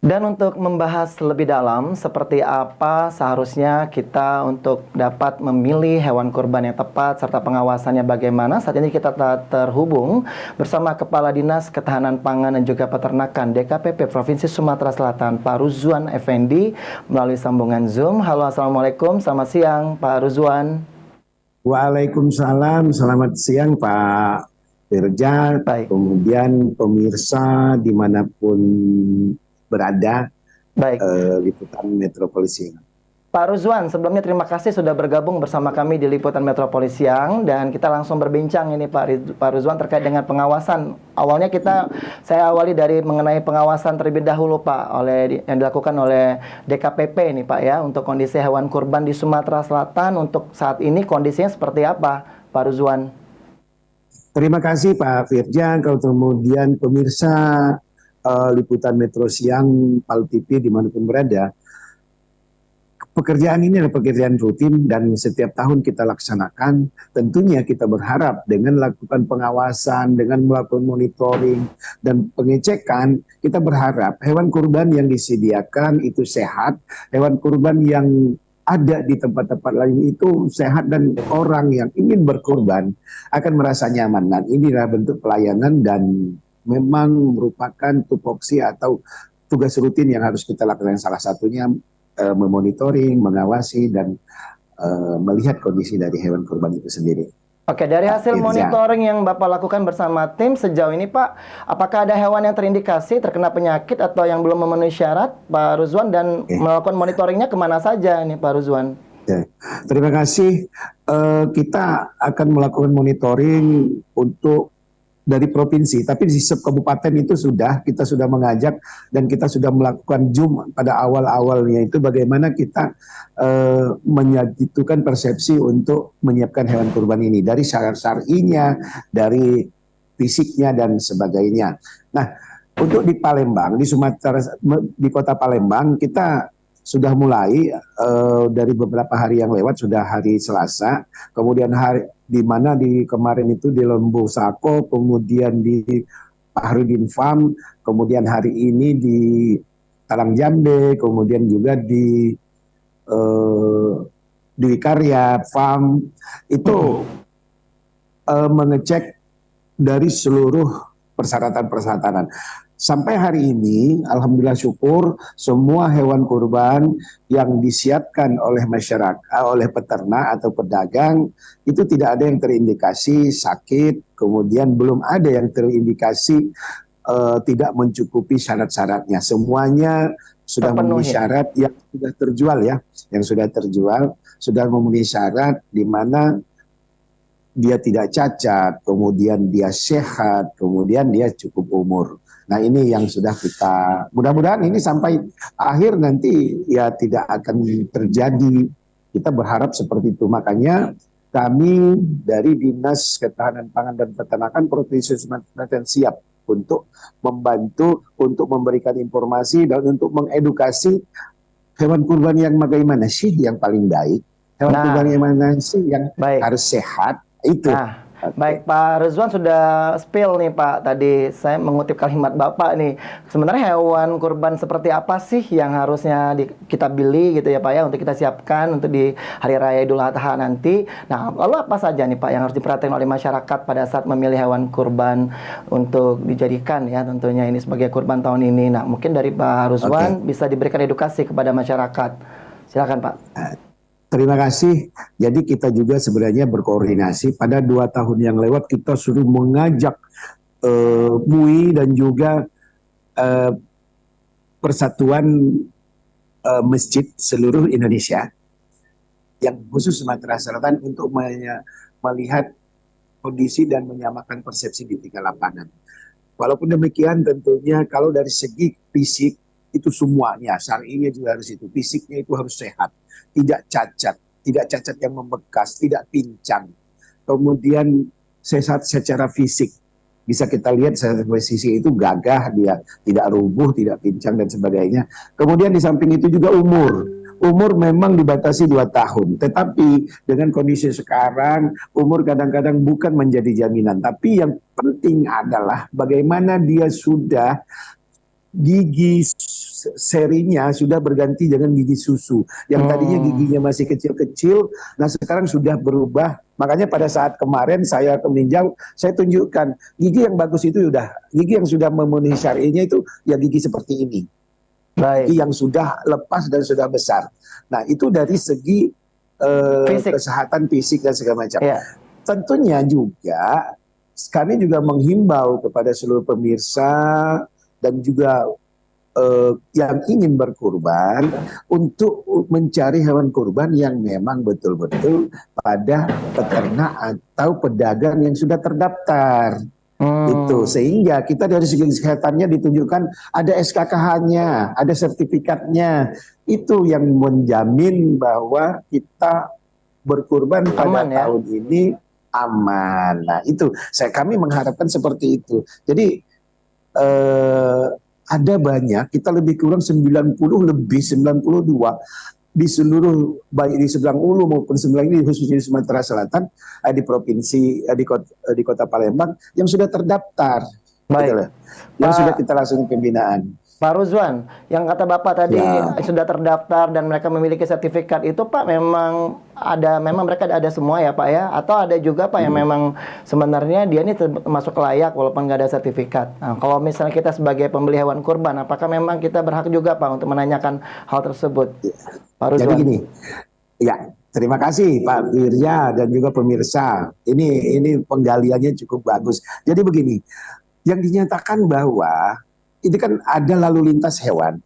Dan untuk membahas lebih dalam seperti apa seharusnya kita untuk dapat memilih hewan kurban yang tepat serta pengawasannya bagaimana, saat ini kita telah terhubung bersama Kepala Dinas Ketahanan Pangan dan juga Peternakan DKPP Provinsi Sumatera Selatan, Pak Ruzwan Effendi, melalui sambungan Zoom. Halo, Assalamualaikum, selamat siang Pak Ruzwan. Waalaikumsalam, selamat siang Pak Firja, Baik, kemudian pemirsa dimanapun berada, baik. liputan Metropolis ini. Pak Ruzwan, sebelumnya terima kasih sudah bergabung bersama kami di Liputan Metropolis Siang, dan kita langsung berbincang ini Pak Ruzwan terkait dengan pengawasan. Awalnya saya awali dari mengenai pengawasan terlebih dahulu Pak, yang dilakukan oleh DKPP ini Pak ya, untuk kondisi hewan kurban di Sumatera Selatan untuk saat ini kondisinya seperti apa Pak Ruzwan? Terima kasih Pak Firja, kemudian pemirsa liputan Metro Siang, Pal TV dimanapun berada. Pekerjaan ini adalah pekerjaan rutin dan setiap tahun kita laksanakan. Tentunya kita berharap dengan melakukan pengawasan, dengan melakukan monitoring dan pengecekan, kita berharap hewan kurban yang disediakan itu sehat, hewan kurban yang ada di tempat-tempat lain itu sehat, dan orang yang ingin berkurban akan merasa nyaman. Dan inilah bentuk pelayanan dan memang merupakan tupoksi atau tugas rutin yang harus kita lakukan. Salah satunya memonitoring, mengawasi, dan melihat kondisi dari hewan kurban itu sendiri. Oke, dari hasil monitoring yang Bapak lakukan bersama tim sejauh ini Pak, apakah ada hewan yang terindikasi terkena penyakit atau yang belum memenuhi syarat Pak Ruzwan, dan melakukan monitoringnya kemana saja nih Pak Ruzwan? Oke. Terima kasih. Kita akan melakukan monitoring untuk dari provinsi, tapi di setiap kabupaten itu kita sudah mengajak dan kita sudah melakukan Zoom pada awal-awalnya itu bagaimana kita menyatukan persepsi untuk menyiapkan hewan kurban ini dari syarat syar'inya, dari fisiknya dan sebagainya. Nah, untuk di Palembang, di Sumatera, di kota Palembang kita sudah mulai dari beberapa hari yang lewat, sudah hari Selasa, kemudian di mana di kemarin itu di Lembu Sako, kemudian di Pahrudin Farm, kemudian hari ini di Talang Jambe, kemudian juga di Dwi Karya Farm, itu mengecek dari seluruh persyaratan-persyaratan. Sampai hari ini, alhamdulillah syukur, semua hewan kurban yang disiapkan oleh masyarakat, oleh peternak atau pedagang, itu tidak ada yang terindikasi sakit, kemudian belum ada yang terindikasi tidak mencukupi syarat-syaratnya. Semuanya sudah memenuhi syarat yang sudah terjual ya, yang sudah terjual, sudah memenuhi syarat di mana dia tidak cacat, kemudian dia sehat, kemudian dia cukup umur. Nah ini yang sudah kita, mudah-mudahan ini sampai akhir nanti ya tidak akan terjadi. Kita berharap seperti itu. Makanya kami dari Dinas Ketahanan Pangan dan Peternakan Provinsi Sumatera Selatan siap untuk membantu, untuk memberikan informasi dan untuk mengedukasi hewan kurban yang bagaimana sih yang paling baik. Hewan kurban yang mana sih yang harus sehat. Itu. Baik, Pak Ruzwan sudah spill nih Pak, tadi saya mengutip kalimat Bapak nih. Sebenarnya hewan kurban seperti apa sih yang harusnya kita beli gitu ya Pak ya, untuk kita siapkan untuk di Hari Raya Idul Adha nanti. Nah, lalu apa saja nih Pak yang harus diperhatikan oleh masyarakat pada saat memilih hewan kurban untuk dijadikan ya tentunya ini sebagai kurban tahun ini. Nah, mungkin dari Pak Ruzwan bisa diberikan edukasi kepada masyarakat. Silakan Pak. Terima kasih. Jadi kita juga sebenarnya berkoordinasi. Pada 2 tahun yang lewat kita sudah mengajak MUI dan juga Persatuan Masjid seluruh Indonesia yang khusus Sumatera Selatan untuk melihat kondisi dan menyamakan persepsi di tingkat lapangan. Walaupun demikian tentunya kalau dari segi fisik itu semuanya, syar'inya juga harus itu, fisiknya itu harus sehat, tidak cacat yang membekas, tidak pincang. Kemudian sehat secara fisik, bisa kita lihat secara sisi itu gagah, dia tidak rubuh, tidak pincang dan sebagainya. Kemudian di samping itu juga umur memang dibatasi 2 tahun, tetapi dengan kondisi sekarang umur kadang-kadang bukan menjadi jaminan, tapi yang penting adalah bagaimana dia sudah gigi serinya sudah berganti dengan gigi susu. Yang tadinya giginya masih kecil-kecil, nah sekarang sudah berubah. Makanya pada saat kemarin saya meninjau, saya tunjukkan gigi yang bagus itu udah, gigi yang sudah memenuhi syari'inya itu ya gigi seperti ini. Baik. Gigi yang sudah lepas dan sudah besar. Nah itu dari segi Fisik. kesehatan fisik dan segala macam. Ya. Tentunya juga kami juga menghimbau kepada seluruh pemirsa dan juga yang ingin berkurban untuk mencari hewan kurban yang memang betul-betul pada peternak atau pedagang yang sudah terdaftar. Itu sehingga kita dari segi kesehatannya ditunjukkan ada SKKH-nya, ada sertifikatnya. Itu yang menjamin bahwa kita berkurban pada Aman, ya? tahun ini aman. Nah, itu kami mengharapkan seperti itu. Jadi ada banyak, kita lebih kurang 90 lebih 92 di seluruh, baik di seberang Ulu maupun sebelah ini, khususnya di Sumatera Selatan, di provinsi, di kota Palembang yang sudah terdaftar. Baik. Gitu loh. Yang sudah kita langsung pembinaan. Pak Ruzwan, yang kata Bapak tadi Ya. sudah terdaftar dan mereka memiliki sertifikat itu, Pak, memang mereka ada semua ya, Pak, ya? Atau ada juga, Pak, yang memang sebenarnya dia ini termasuk layak walaupun nggak ada sertifikat. Nah, kalau misalnya kita sebagai pembeli hewan kurban, apakah memang kita berhak juga, Pak, untuk menanyakan hal tersebut? Pak Ruzwan. Jadi gini, ya, terima kasih Pak Wirja dan juga pemirsa. Ini penggaliannya cukup bagus. Jadi begini, yang dinyatakan bahwa ini kan ada lalu lintas hewan.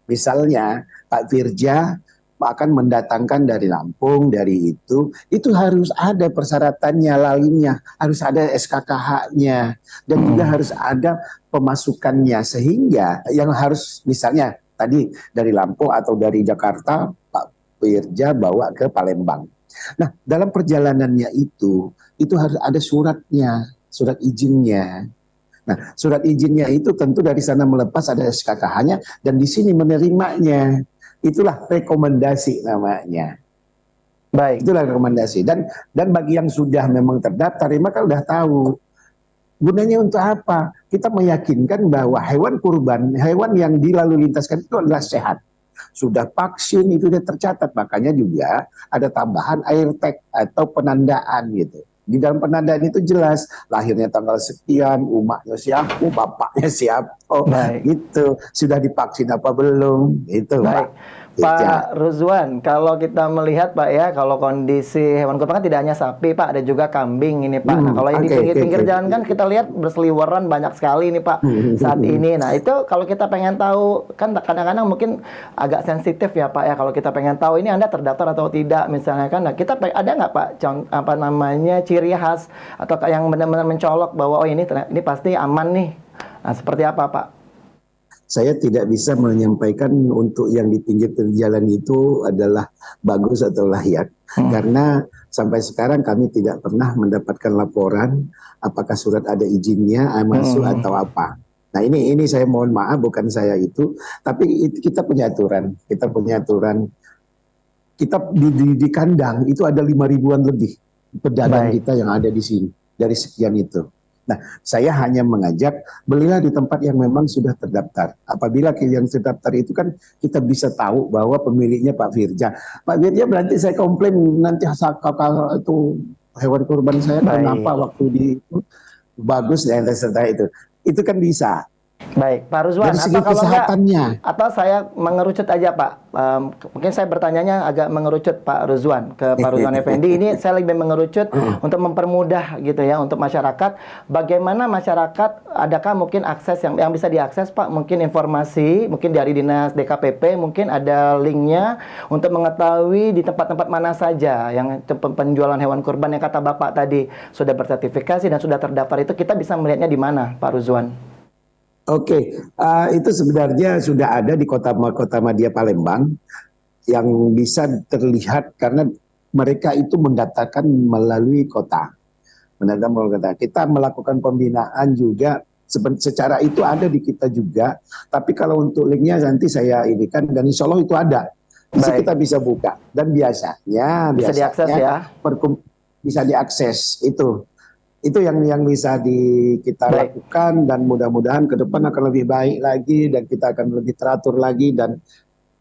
Misalnya Pak Firja akan mendatangkan dari Lampung, dari itu harus ada persyaratannya, lainnya harus ada SKKH-nya, dan juga harus ada pemasukannya, sehingga yang harus misalnya tadi dari Lampung atau dari Jakarta Pak Firja bawa ke Palembang. Nah, dalam perjalanannya itu harus ada suratnya, surat izinnya. Nah, surat izinnya itu tentu dari sana melepas ada SKKH-nya dan di sini menerimanya. Itulah rekomendasi namanya. Baik. Itulah rekomendasi. Dan bagi yang sudah memang terdaftar, maka udah tahu gunanya untuk apa. Kita meyakinkan bahwa hewan kurban, hewan yang dilalu lintaskan itu adalah sehat. Sudah vaksin itu sudah tercatat, makanya juga ada tambahan air tag atau penandaan gitu. Di dalam penandaan itu jelas lahirnya tanggal sekian, umatnya siapa, bapaknya siapa, gitu. Sudah divaksin apa belum? Itu, Baik. Pak Ruzwan, kalau kita melihat, Pak, ya, kalau kondisi hewan kurban kan tidak hanya sapi, Pak, ada juga kambing ini, Pak. Nah, kalau yang di pinggir-pinggir jalan kan kita lihat berseliweran banyak sekali ini, Pak, saat ini. Nah, itu kalau kita pengen tahu, kan kadang-kadang mungkin agak sensitif ya, Pak, ya, kalau kita pengen tahu ini Anda terdaftar atau tidak, misalnya kan. Nah, kita ada nggak, Pak, ciri khas atau yang benar-benar mencolok bahwa oh ini pasti aman nih. Nah, seperti apa, Pak? Saya tidak bisa menyampaikan untuk yang di pinggir jalan itu adalah bagus atau layak. Karena sampai sekarang kami tidak pernah mendapatkan laporan apakah surat ada izinnya masuk atau apa. Nah ini saya mohon maaf, bukan saya itu, tapi kita punya aturan. Kita punya aturan. Kita di kandang itu ada 5.000-an lebih pedagang kita yang ada di sini dari sekian itu. Nah, saya hanya mengajak belilah di tempat yang memang sudah terdaftar. Apabila yang terdaftar itu kan kita bisa tahu bahwa pemiliknya Pak Firja. Pak Firja berarti saya komplain nanti kalau itu hewan kurban saya kenapa waktu di itu bagus dan serta itu. Itu kan bisa. Baik, Pak Ruzwan, atau kalau enggak, atau saya mengerucut aja, Pak. Mungkin saya bertanyanya agak mengerucut, Pak Ruzwan, ke Pak Ruzwan Effendi. Ini saya lebih mengerucut untuk mempermudah gitu ya untuk masyarakat. Bagaimana masyarakat, adakah mungkin akses yang bisa diakses, Pak? Mungkin informasi, mungkin dari Dinas DKPP, mungkin ada linknya untuk mengetahui di tempat-tempat mana saja yang penjualan hewan kurban yang kata Bapak tadi sudah bersertifikasi dan sudah terdaftar itu, kita bisa melihatnya di mana, Pak Ruzwan? Oke, itu sebenarnya sudah ada di kota Madya Palembang yang bisa terlihat karena mereka itu mendaftarkan melalui kota. Kita melakukan pembinaan juga secara itu ada di kita juga. Tapi kalau untuk linknya nanti saya inikan dan insya Allah itu ada. Bisa kita bisa buka dan biasanya bisa diakses ya. Bisa diakses itu. Itu yang bisa kita Baik. lakukan, dan mudah-mudahan ke depan akan lebih baik lagi dan kita akan lebih teratur lagi, dan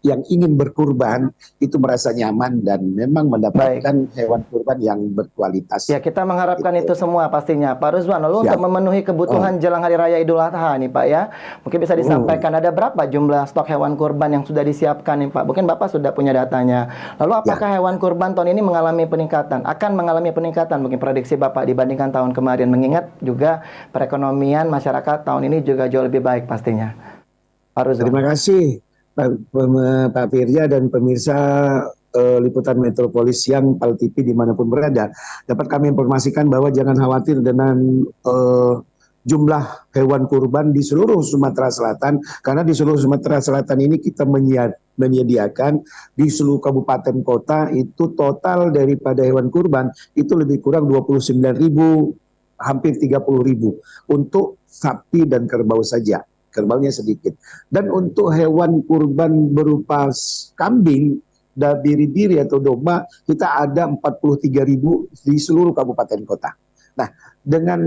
yang ingin berkurban itu merasa nyaman dan memang Baik. mendapatkan hewan kurban yang Ya, berkualitas. kita mengharapkan itu Itu. semua pastinya. Pak Ruzwan, lalu untuk Siap. memenuhi Oh. kebutuhan jelang Hari Raya Idul Adha nih Pak ya, mungkin bisa Hmm. disampaikan ada berapa jumlah stok hewan kurban yang sudah disiapkan nih Pak? Mungkin Bapak sudah punya datanya. Lalu Ya. apakah hewan kurban tahun ini mengalami peningkatan? Akan mengalami peningkatan mungkin prediksi Bapak dibandingkan tahun kemarin, mengingat juga perekonomian masyarakat tahun ini juga jauh lebih baik pastinya. Pak Ruzwan. Terima kasih Pak Firja dan pemirsa Liputan Metropolis yang Pal TV dimanapun berada. Dapat kami informasikan bahwa jangan khawatir dengan jumlah hewan kurban di seluruh Sumatera Selatan, karena di seluruh Sumatera Selatan ini kita menyediakan di seluruh kabupaten kota itu total daripada hewan kurban itu lebih kurang 29.000, hampir 30.000 untuk sapi dan kerbau saja. Kerbaunya sedikit. Dan untuk hewan kurban berupa kambing, biri-biri atau domba, kita ada 43.000 di seluruh kabupaten kota. Nah, dengan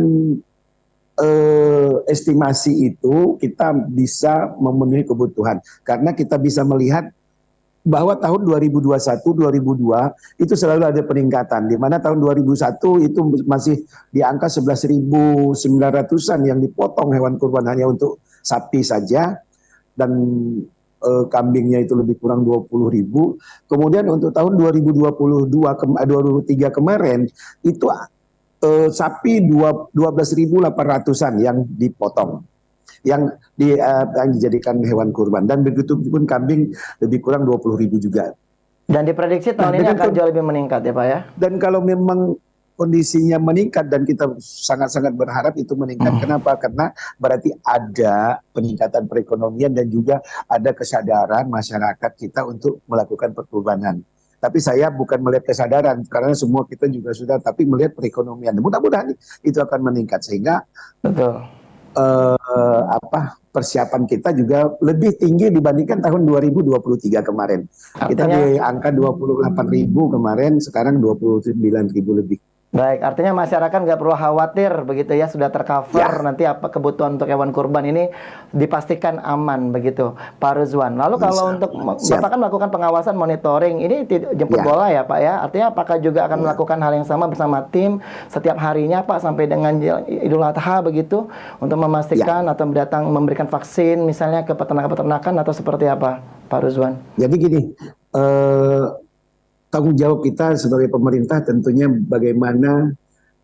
estimasi itu kita bisa memenuhi kebutuhan, karena kita bisa melihat bahwa tahun 2021-2002 itu selalu ada peningkatan, di mana tahun 2001 itu masih di angka 11.900-an yang dipotong hewan kurban hanya untuk sapi saja, dan kambingnya itu lebih kurang 20.000. Kemudian untuk tahun 2023 kemarin itu sapi 12.800-an yang dipotong, yang dijadikan hewan kurban, dan begitu pun kambing lebih kurang 20.000 juga. Dan diprediksi tahun ini akan jauh lebih meningkat ya Pak ya? Dan kalau memang kondisinya meningkat, dan kita sangat-sangat berharap itu meningkat. Kenapa? Karena berarti ada peningkatan perekonomian dan juga ada kesadaran masyarakat kita untuk melakukan perkurbanan. Tapi saya bukan melihat kesadaran, karena semua kita juga sudah, tapi melihat perekonomian. Mudah-mudahan itu akan meningkat, sehingga Betul. persiapan kita juga lebih tinggi dibandingkan tahun 2023 kemarin. Kita Artinya, di angka 28.000 kemarin, sekarang 29.000 lebih. baik, artinya masyarakat nggak perlu khawatir begitu ya, sudah tercover Ya. nanti apa kebutuhan untuk hewan kurban ini dipastikan aman begitu, Pak Ruzwan. Lalu kalau untuk Siap. Bapak kan melakukan pengawasan monitoring, ini jemput Ya. bola ya Pak ya? Artinya apakah juga akan melakukan hal yang sama bersama tim setiap harinya Pak sampai dengan Idul Adha begitu untuk memastikan atau memberikan vaksin misalnya ke peternak-peternakan atau seperti apa, Pak Ruzwan? Jadi gini, tanggung jawab kita sebagai pemerintah tentunya bagaimana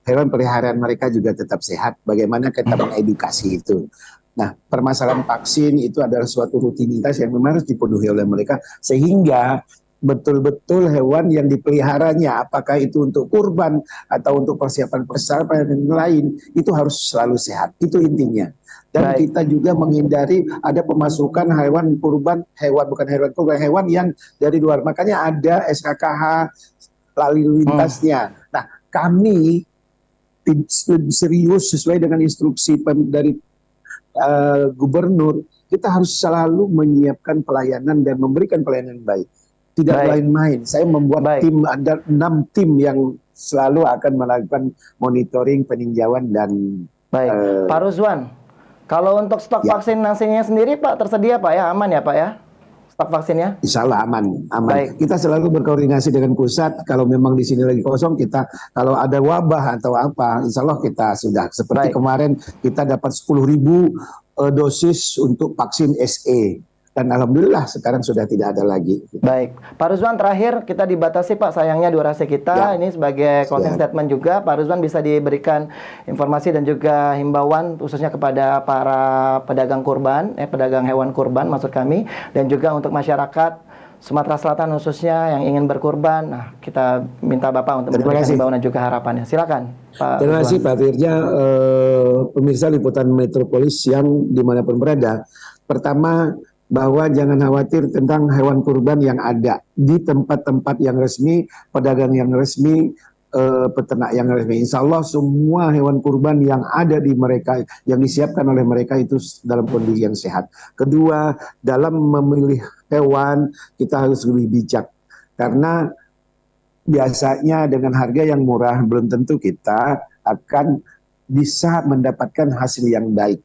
hewan peliharaan mereka juga tetap sehat, bagaimana kita mengedukasi itu. Nah, permasalahan vaksin itu adalah suatu rutinitas yang memang harus dipenuhi oleh mereka, sehingga betul-betul hewan yang dipeliharanya, apakah itu untuk kurban atau untuk persiapan-persiapan yang lain, itu harus selalu sehat. Itu intinya. Dan Baik. kita juga menghindari ada pemasukan hewan kurban, hewan yang dari luar. Makanya ada SKKH lalu lintasnya. Nah, kami serius sesuai dengan instruksi dari gubernur, kita harus selalu menyiapkan pelayanan dan memberikan pelayanan yang baik. Tidak main-main. Saya membuat tim, ada 6 tim yang selalu akan melakukan monitoring, peninjauan, dan baik. Pak Ruzwan, kalau untuk stok vaksinasinya sendiri Pak tersedia Pak ya, aman ya Pak ya? Stok vaksinnya? Insya Allah aman. Baik. Kita selalu berkoordinasi dengan pusat. Kalau memang di sini lagi kosong, kita kalau ada wabah atau apa, insya Allah kita sudah. Seperti kemarin kita dapat 10.000 dosis untuk vaksin SE. Dan alhamdulillah sekarang sudah tidak ada lagi. Baik, Pak Ruzwan, terakhir kita dibatasi Pak, sayangnya durasi kita. Ini sebagai closing statement juga, Pak Ruzwan bisa diberikan informasi dan juga himbauan khususnya kepada para pedagang kurban, pedagang hewan kurban maksud kami, dan juga untuk masyarakat Sumatera Selatan khususnya yang ingin berkurban. Nah, kita minta Bapak untuk memberikan himbauan dan juga harapannya. Silakan, Pak. Terima kasih Pak Firja, pemirsa Liputan Metropolis yang dimanapun berada. Pertama, bahwa jangan khawatir tentang hewan kurban yang ada di tempat-tempat yang resmi, pedagang yang resmi, peternak yang resmi. Insya Allah semua hewan kurban yang ada di mereka, yang disiapkan oleh mereka itu dalam kondisi yang sehat. Kedua, dalam memilih hewan kita harus lebih bijak, karena biasanya dengan harga yang murah belum tentu kita akan bisa mendapatkan hasil yang baik.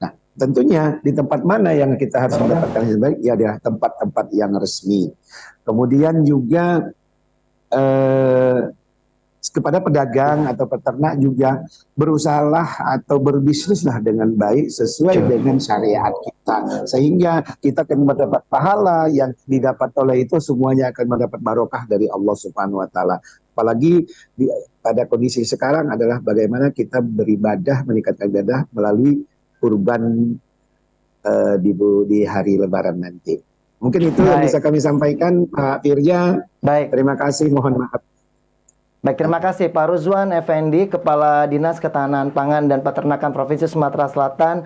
Nah, tentunya di tempat mana yang kita harus mendapatkan hasil baik? Ya, adalah tempat-tempat yang resmi. Kemudian juga kepada pedagang atau peternak juga berusahalah atau berbisnislah dengan baik sesuai dengan syariat kita, sehingga kita akan mendapat pahala yang didapat oleh itu semuanya akan mendapat barokah dari Allah Subhanahu wa taala. Apalagi pada kondisi sekarang adalah bagaimana kita beribadah, meningkatkan ibadah melalui kurban di hari Lebaran nanti. Mungkin itu yang bisa kami sampaikan, Pak Firja. Baik. Terima kasih, mohon maaf. Baik, terima kasih Pak Ruzwan Effendi, Kepala Dinas Ketahanan Pangan dan Peternakan Provinsi Sumatera Selatan.